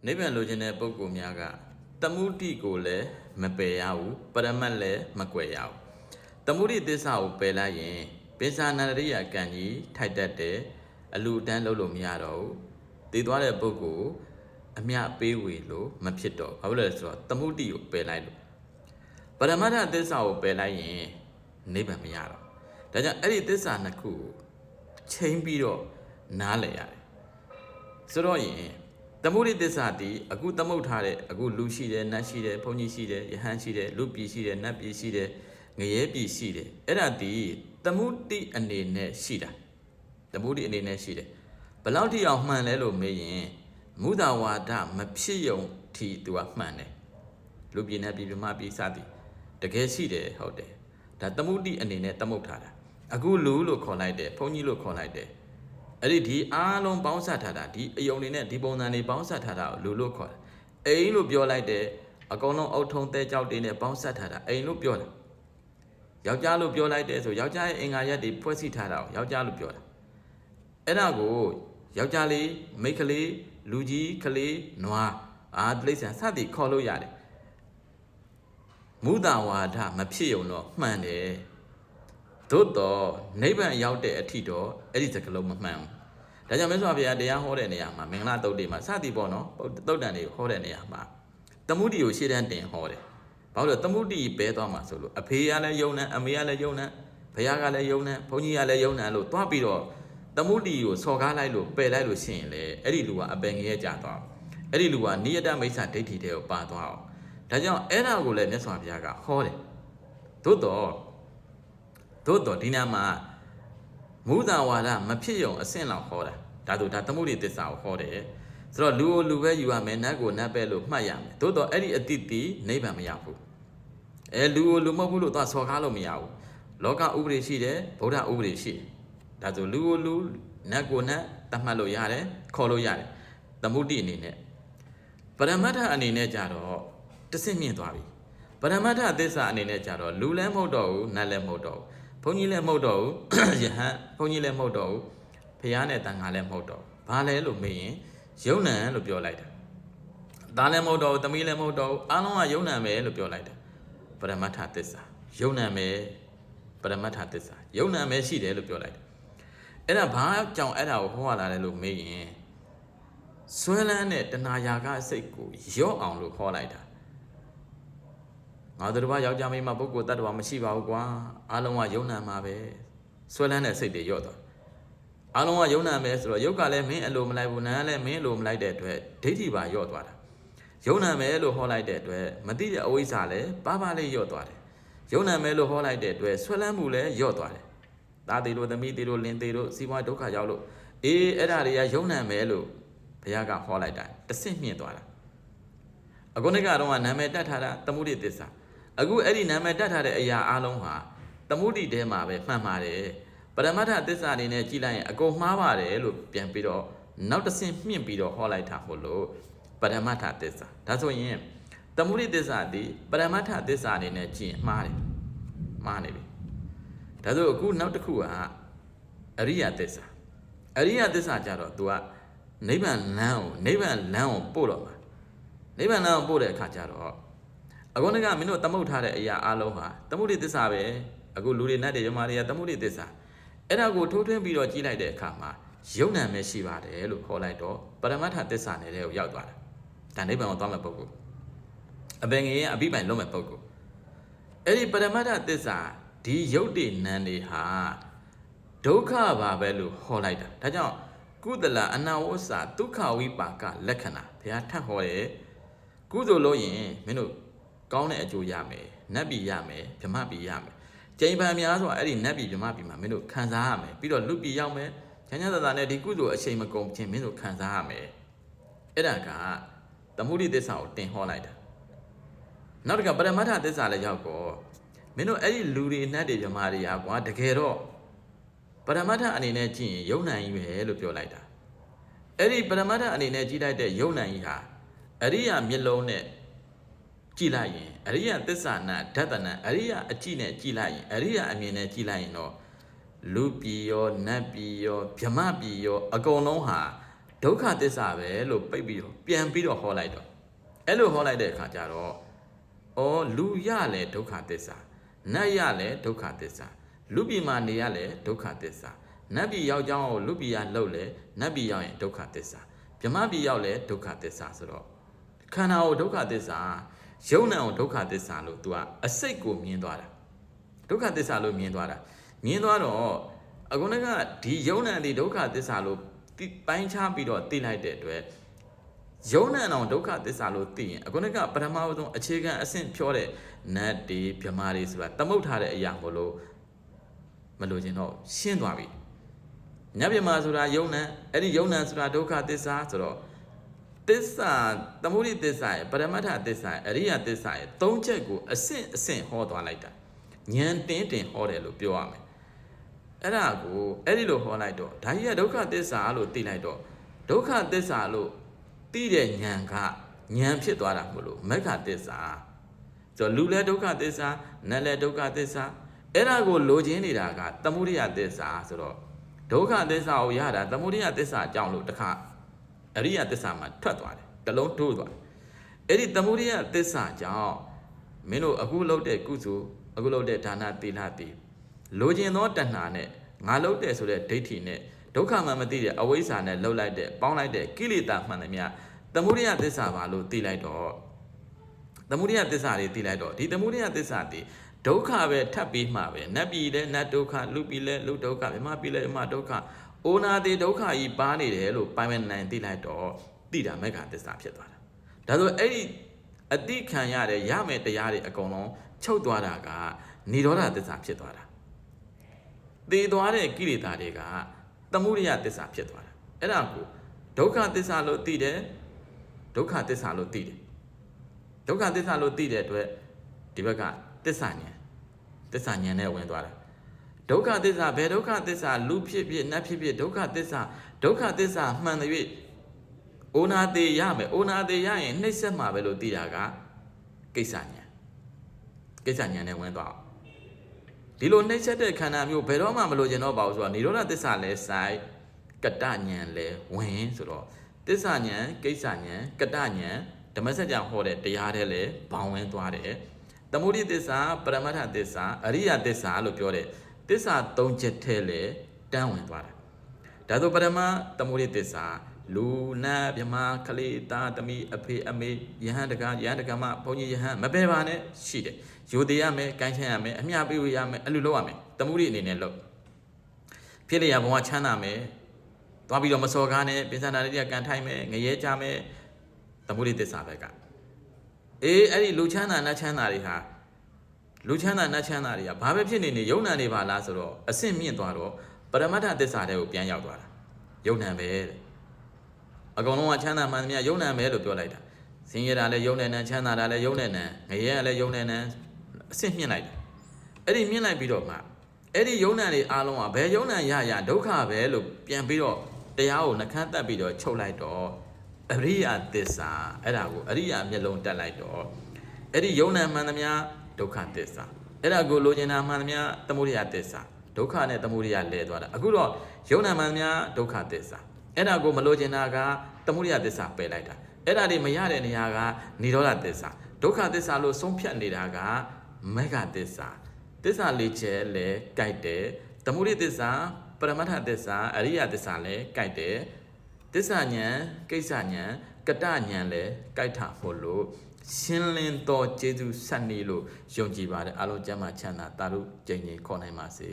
နိဗ္ဗာန်လိုချင်တဲ့ပုဂ္ဂိုလ်များကသမုဒိကိုလည်းမပယ်ရဘူးပရမတ်လည်းမကွယ်ရဘူးသမုဒိသစ္စာကိုပယ်လိုက်ရင်ပိဿာနာရိယကံကြီးထိုက်တတ်တယ်အလူတန်းလုပ်လို့မရတော့ဘူးတည်သွားတဲ့ပုဂ္ဂိုလ်အမြပေးဝေလို့မဖြစ်တော့ဘာလို့လဲဆိုတော့သမုဒိကိုပယ်လိုက်လို့ပရမတ္ထသစ္စာကိုပယ်လိုက်ရင်နိဗ္ဗာန်မရတော့ဒါကြောင့်အဲ့ဒီသစ္စာနှစ်ခုကိုချိန်ပြီးတော့နားလည်ရတယ်ဆိုတော့ရင်သမုဒိသစ္စာတည်အခုသမုတ်ထားတဲ့အခုလူရှိတယ်နတ်ရှိတယ်ဘုန်းကြီးရှိတယ်ယဟန်ရှိတယ်လူပြည်ရှိတယ်နတ်ပြည်ရှိတယ်ငရဲပြည်ရှိတယ်အဲ့ဒါတည်သမုဒိအနေနဲ့ရှိတာသမုဒိအနေနဲ့ရှိတယ်ဘယ်လောက်ထိအောင်မှန်လဲလို့မေးရင်မုဒဝါဒမဖြစ်ယုံထိသူကမှန်တယ်လူပြည်နတ်ပြည်မြမပြည်စသည်တကယ်ရှိတယ်ဟုတ်တယ်ဒါသမုဒိအနေနဲ့သမုတ်ထားတာအခုလူလို့ခေါ်လိုက်တယ်ဘုန်းကြီးလို့ခေါ်လိုက်တယ်အဲ့ဒီအားလုံးပေါင်းစပ်ထားတာဒီအယုံတွေနဲ့ဒီပုံစံတွေပေါင်းစပ်ထားတာကိုလူလို့ခေါ်တယ်အိမ်လို့ပြောလိုက်တယ်အကောင်လုံးအုတ်ထုံတဲကြောက်တွေနဲ့ပေါင်းစပ်ထားတာအိမ်လို့ပြောတာယောက်ျားလို့ပြောလိုက်တယ်ဆိုယောက်ျားရဲ့အင်္ဂါရက်တွေဖွဲ့စည်းထားတာကိုယောက်ျားလို့ပြောတာအဲ့ဒါကိုယောက်ျားလေးမိန်းကလေးလူကြီးကလေးနွားတိရစ္ဆာန်စသည်ခေါ်လို့ရတယ်မုဒဝါဒမဖြစ်ုံတော့မှန်တယ်သို့တော့နိဗ္ဗာန်ရောက်တဲ့အထိတော့အဲ့ဒီစကားလုံးမမှန်ဘူးဒါကြောင့်မြတ်စွာဘုရားတရားဟောတဲ့နေရာမှာမင်္ဂလာတုတ်တွေမှာစသည်ပေါ့နော်တုတ်တန်တွေဟောတဲ့နေရာမှာသမုဒိကိုရှေ့တန်းတင်ဟောတယ်ဘာလို့လဲသမုဒိပဲသွားမှာဆိုလို့အဖေကလည်းယုံတယ်အမေကလည်းယုံတယ်ဘုရားကလည်းယုံတယ်ဘုန်းကြီးကလည်းယုံတယ်လို့သွားပြီးတော့သမုဒိကိုစော်ကားလိုက်လို့ပယ်လိုက်လို့ရှိရင်လေအဲ့ဒီလူကအပင်ငရဲကြသွားအဲ့ဒီလူကနိယတမိစ္ဆာဒိဋ္ဌိတွေကိုပါသွားအောင်ဒါကြောင့်အဲ့ဒါကိုလည်းမြတ်စွာဘုရားကဟောတယ်သို့တော့ဒီနာမှာမုဒဝါဒမဖြစ်ယုံအဆင့်လောက်ဟောတာဒါသမုဒိသစ္စာကိုဟောတယ်ဆိုတော့လူကိုလူပဲယူရမယ်နတ်ကိုနတ်ပဲလို့မှတ်ရမယ်သို့တော့အဲ့ဒီအတိတိနိဗ္ဗာန်မရဘူးလူကိုလူမဟုတ်ဘူးလို့သွားစော်ကားလို့မရဘူးလောကဥပဒေရှိတယ်ဗုဒ္ဓဥပဒေရှိတယ်ဒါဆိုလူကိုလူနတ်ကိုနတ်သတ်မှတ်လို့ရတယ်ခေါ်လို့ရတယ်သမုဒိအနေနဲ့ပရမတ္ထအနေနဲ့ကြတော့တဆင့်မြင့်သွားပြီပရမတ္ထသစ္စာအနေနဲ့ကြတော့လူလည်းမဟုတ်တော့ဘူးနတ်လည်းမဟုတ်တော့ဘူးဘုန်းကြီးလည်းမဟုတ်တော့ဘူးယဟန်ဘုန်းကြီးလည်းမဟုတ်တော့ဘူးဖျားနဲ့တန်ခါလည်းမဟုတ်တော့ဘာလဲလို့မေးရင်ယုံနံလို့ပြောလိုက်တာဒါလည်းမဟုတ်တော့ဘူးသမီးလည်းမဟုတ်တော့ဘူးအားလုံးကယုံနံပဲလို့ပြောလိုက်တာပရမတ္ထသစ္စာယုံနံပဲပရမတ္ထသစ္စာယုံနံပဲရှိတယ်လို့ပြောလိုက်တယ်အဲ့ဒါဘာကြောင့်အဲ့ဒါကိုဟောရလာတယ်လို့မေးရင်ဆွဲလန်းတဲ့တဏှာရာဂစိတ်ကိုရော့အောင်လို့ဟောလိုက်တာငါတို့ဘာယောက်ျားမိန်းမပုဂ္ဂိုလ်တ attva မရှိပါဘူးကွာအားလုံးကယုံနံမှာပဲဆွဲလန်းတဲ့စိတ်တွေရော့သွားအားလုံးကယုံနံပဲဆိုတော့ယုတ်ကလည်းမင်းအလိုမလိုက်ဘူးနာလည်းမင်းအလိုမလိုက်တဲ့အတွက်ဒိဋ္ဌိပါရော့သွားတာယုံနံပဲလို့ဟောလိုက်တဲ့အတွက်မသိတဲ့အဝိဇ္ဇာလည်းပါလေးရော့သွားတယ်ယုံနံပဲလို့ဟောလိုက်တဲ့အတွက်ဆွဲလန်းမှုလည်းရော့သွားတယ်သားသေးလို့သမီးသေးလို့လင်သေးလို့စီးပွားဒုက္ခရောက်လို့အဲ့ဒါတွေကယုံနံပဲလို့ဘုရားကဟောလိုက်တာတဆင့်မြင့်သွားတာအခုနေ့ကတော့နာမည်တက်ထားတာသမုဒိသစ္စာအခုအဲ့ဒီနာမည်တက်ထားတဲ့အရာအလုံးဟာသမုဒိထဲမှာပဲမှန်ပါတယ်ပရမတ္ထသစ္စာအနေနဲ့ကြည့်လိုက်ရင်အကုန်မှားပါတယ်လို့ပြန်ပြီးတော့နောက်တစ်ဆင့်မြင့်ပြီးတော့ဟောလိုက်တာမို့လို့ပရမတ္ထသစ္စာဒါဆိုရင်သမုဒိသစ္စာဒီပရမတ္ထသစ္စာအနေနဲ့ကြည့်ရင်မှားနေပြီဒါဆိုအခုနောက်တစ်ခုကအရိယသစ္စာကြတော့ तू ကနိဗ္ဗာန်လမ်းကိုပို့တော့မှာနိဗ္ဗာန်လမ်းကိုပို့တဲ့အခါကျတော့အခုကမင်းတို့သမုတ်ထားတဲ့အရာအလုံးဟာသမုဒိသစ္စာပဲအခုလူတွေနတ်တွေယမတွေကသမုဒိသစ္စာအဲ့ဒါကိုထိုးထွင်းပြီးတော့ကြီးလိုက်တဲ့အခါမှာယုံနံပဲရှိပါတယ်လို့ခေါ်လိုက်တော့ပရမတ္ထသစ္စာနယ်ကိုရောက်သွားတာဒါနိဗ္ဗာန်ကိုသွားမဲ့ပုဂ္ဂိုလ်အပင်ငယ်ရဲ့အဘိပိုင်လုံးမဲ့ပုဂ္ဂိုလ်အဲ့ဒီပရမတ္ထသစ္စာဒီယုတ်တိနံတွေဟာဒုက္ခပါပဲလို့ဟောလိုက်တာဒါကြောင့်ကုသလအနာဝဆာဒုက္ခဝိပါကလက္ခဏာဘုရားထပ်ဟောတယ်ကုသိုလ်လို့ရင်မင်းတို့ကောင်းတဲ့အကျိုးရမယ်နတ်ပြည်ရမယ်ဗြဟ္မပြည်ရမယ်ကျိန်ပံများဆိုအဲ့ဒီနတ်ပြည်ဗြဟ္မပြည်မှာမင်းတို့ခံစားရမယ်ပြီးတော့လူပြည်ရောက်မယ်ချမ်းသာနဲ့ဒီကုသိုလ်အချိန်မကုန်ခြင်းမင်းတို့ခံစားရမယ်အဲ့ဒါကသမုဒိသစ္စာကိုတင်ဟောလိုက်တာနောက်တစ်ခါပရမတ္ထသစ္စာလည်းရောက်တော့မင်းတို့အဲ့ဒီလူတွေနတ်တွေဗြဟ္မာတွေကကွာတကယ်တော့ပရမတ္ထအနေနဲ့ကြည့်ရင်ယုံနိုင်ပဲလို့ပြောလိုက်တာအဲ့ဒီပရမတ္ထအနေနဲ့ကြည့်လိုက်တဲ့ယုံနိုင်ကြီးဟာအရိယာမျက်လုံးနဲ့ကြည့်လိုက်ရင်အရိယသစ္စာနာဓတနာအရိယအကြည့်နဲ့ကြည့်လိုက်ရင်အရိယအမြင်နဲ့ကြည့်လိုက်ရင်တော့လူပြည်ရောနတ်ပြည်ရောဗြဟ္မပြည်ရောအကုန်လုံးဟာ ဒုက္ခသစ္စာပဲလို့ပိတ်ပြီးတော့ပြန်ပြီးတော့ဟောလိုက်တော့အဲ့လိုဟောလိုက်တဲ့အခါကျတော့ဩလူရလဲဒုက္ခသစ္စာနတ်ရလဲဒုက္ခသစ္စာလူပြည်မှာနေရလဲဒုက္ခသစ္စာနတ်ပြည်ရောက်ကြောင်းကိုလူပြည်ကလှုပ်လဲနတ်ပြည်ရောက်ရင်ဒုက္ခသစ္စာဗြဟ္မပြည်ရောက်လဲဒုက္ခသစ္စာဆိုတော့ခန္ဓာကိုဒုက္ခသစ္စာယုံ nant ကိုဒုက္ခသစ္စာလို့ तू အစိတ်ကိုမြင်သွားတာဒုက္ခသစ္စာလို့မြင်သွားတာမြင်သွားတော့အခုကဒီယုံ nant ဒီဒုက္ခသစ္စာလို့ပိုင်းခြားပြီးတော့သိလိုက်တဲ့အတွက်ယုံ nant အောင်ဒုက္ခသစ္စာလို့သိရင်အခုကပထမဆုံးအခြေခံအဆင့်ဖြောတဲ့နတ်တွေဗြဟ္မာတွေဆိုတာသမုတ်ထားတဲ့အရာမလို့မလို့ခြင်းတော့ရှင်းသွားပြီညဗြဟ္မာဆိုတာယုံ nant အဲ့ဒီယုံ nant ဆိုတာဒုက္ခသစ္စာဆိုတော့သစ္စာသမုဒိသစ္စာရဲ့ပရမတ္ထသစ္စာရဲ့အရိယသစ္စာရဲ့၃ချက်ကိုအဆင့်အဆင့်ဟောသွားလိုက်တာဉာဏ်တင်ဟောတယ်လို့ပြောရမယ်အဲ့ဒါကိုအဲ့ဒီလိုဟောလိုက်တော့ဒါကြီးကဒုက္ခသစ္စာလို့သိလိုက်တော့ဒုက္ခသစ္စာလို့သိတဲ့ဉာဏ်ကဉာဏ်ဖြစ်သွားတာမလို့မက္ခသစ္စာဆိုလူလည်းဒုက္ခသစ္စာနတ်လည်းဒုက္ခသစ္စာအဲ့ဒါကိုလိုချင်နေတာကသမုဒိယသစ္စာဆိုတော့ဒုက္ခသစ္စာကိုရတာသမုဒိယသစ္စာအကြောင်းလို့တခါအရိယသစ္စာမှာထွက်သွားတယ်တလုံးတိုးသွားတယ်အဲ့ဒီသမုဒိယသစ္စာကြောင့်မင်းတို့အခုလုပ်တဲ့ကုသိုလ်အခုလုပ်တဲ့ဒါနသီလတည်လိုချင်သောတဏှာနဲ့ငါလုပ်တဲ့ဆိုတဲ့ဒိဋ္ဌိနဲ့ဒုက္ခမှမသိတဲ့အဝိဇ္ဇာနဲ့လှုပ်လိုက်တဲ့ပေါင်းလိုက်တဲ့ကိလေသာမှန်သမျှသမုဒိယသစ္စာပါလို့သိလိုက်တော့သမုဒိယသစ္စာတွေသိလိုက်တော့ဒီသမုဒိယသစ္စာတွေဒုက္ခပဲထပ်ပြီးမှပဲနတ်ပြည်လည်းနတ်ဒုက္ခလူပြည်လည်းလူဒုက္ခမြမပြည်လည်းမြမဒုက္ခအိုနာတိဒုက္ခကြီးပါနေတယ်လို့ပိုင်မဲ့နိုင်သိလိုက်တော့သိတာမက္ခသစ္စာဖြစ်သွားတာဒါဆိုအဲ့ဒီအတိခံရတဲ့ရမယ်တရားတွေအကုန်လုံးချုပ်သွားတာကនិရောဓသစ္စာဖြစ်သွားတာသေသွားတဲ့ကိလေသာတွေကသမုဒိယသစ္စာဖြစ်သွားတာအဲ့ဒါကိုဒုက္ခသစ္စာလို့သိတယ်ဒုက္ခသစ္စာလို့သိတယ်ဒုက္ခသစ္စာလို့သိတဲ့အတွက်ဒီဘက်ကသစ္စာဉာဏ်နဲ့ဝင်သွားတာဒုက္ခသစ္စာဘယ်ဒုက္ခသစ္စာလူဖြစ်ဖြစ်နတ်ဖြစ်ဖြစ်ဒုက္ခသစ္စာမှန်တဲ့၍အိုနာသေးရမယ်အိုနာသေးရရင်နှိမ့်ဆက်မှာပဲလို့သိတာကကိစ္စဉာဏ်နဲ့ဝင်သွားဒီလိုနှိမ့်ဆက်တဲ့ခန္ဓာမျိုးဘယ်တော့မှမလို့ကျင်တော့ပါဘူးဆိုတော့និရောဓသစ္စာလဲဆိုင်ကတ္တဉာဏ်လဲဝင်ဆိုတော့သစ္စာဉာဏ်ကိစ္စဉာဏ်ကတ္တဉာဏ်ဓမ္မစကြာဟောတဲ့တရားတွေလဲဘောင်ဝင်သွားတယ်သမုဒိသစ္စာပရမတ္ထသစ္စာအရိယသစ္စာလို့ပြောတဲ့သစ္စာ၃ချက်ထဲလဲတန်းဝင်သွားတာဒါဆိုပရမသမုဒိသစ္စာလူနာမြမခလေးသားသမီးအဖေအမေယဟန်တကာမဘုန်းကြီးယဟန်မပယ်ပါနဲ့ရှိတယ်ယူသေးရမယ်ကိုင်းချမ်းရမယ်အမျှပေးဝေးရမယ်အလူလုပ်ရမယ်သမုဒိအနေနဲ့လုပ်ဖြစ်လျာဘဝချမ်းသာမယ်သွားပြီးတော့မစော်ကားနဲ့ပိဿနာတိကကန်ထိုက်မယ်ငရဲကြမယ်သမုဒိသစ္စာဘက်ကအေးအဲ့ဒီလူချမ်းသာနတ်ချမ်းသာတွေဟာလူချမ်းသာနတ်ချမ်းသာတွေကဘာပဲဖြစ်နေယုံ nant နေပါလားဆိုတော့အဆင့်မြင့်သွားတော့ပရမတ္ထသစ္စာတွေကိုပြန်ရောက်သွားတာယုံ nant ပဲအကုန်လုံးကချမ်းသာမှန်သမျှယုံ nant ပဲလို့ပြောလိုက်တာဆင်းရဲတာလည်းယုံ nant ချမ်းသာတာလည်းယုံ nant ငရဲကလည်းယုံ nant အဆင့်မြင့်လိုက်တာအဲ့ဒီမြင့်လိုက်ပြီးတော့မှအဲ့ဒီယုံ nant တွေအားလုံးကဘယ်ယုံ nant ရဒုက္ခပဲလို့ပြန်ပြီးတော့တရားကိုနှခမ်းတက်ပြီးတော့ချုပ်လိုက်တော့အရိယသစ္စာအဲ့ဒါကိုအရိယမျက်လုံးတက်လိုက်တော့အဲ့ဒီယုံ nant မှန်သမျှဒုက္ခသစ္စာအဲ့ဒါကိုလိုချင်တာမှန်သမျှသမုဒိယသစ္စာဒုက္ခနဲ့သမုဒိယလဲသွားတာအခုတော့ယုံ nant မှန်သမျှဒုက္ခသစ္စာအဲ့ဒါကိုမလိုချင်တာကသမုဒိယသစ္စာပယ်လိုက်တာအဲ့ဒါတွေမရတဲ့နေရာကនិရောဓသစ္စာဒုက္ခသစ္စာလို့ဆုံးဖြတ်နေတာကမက္ခသစ္စာသစ္စာလေးချက်လဲကြိုက်တယ်သမုဒိသစ္စာပရမတ္ထသစ္စာအရိယသစ္စာလဲကြိုက်တယ်သစ္စာဉာဏ်ကိစ္စဉာဏ်ကတ္တဉာဏ်လဲကြိုက်တာဖို့လို့ရှင်းလင်းသောကျေးဇူးဆက်နေလို့ယုံကြည်ပါတယ်အားလုံးကျမ်းမာချမ်းသာတာတို့ကြိမ်ကြိမ်ခေါ်နိုင်ပါစေ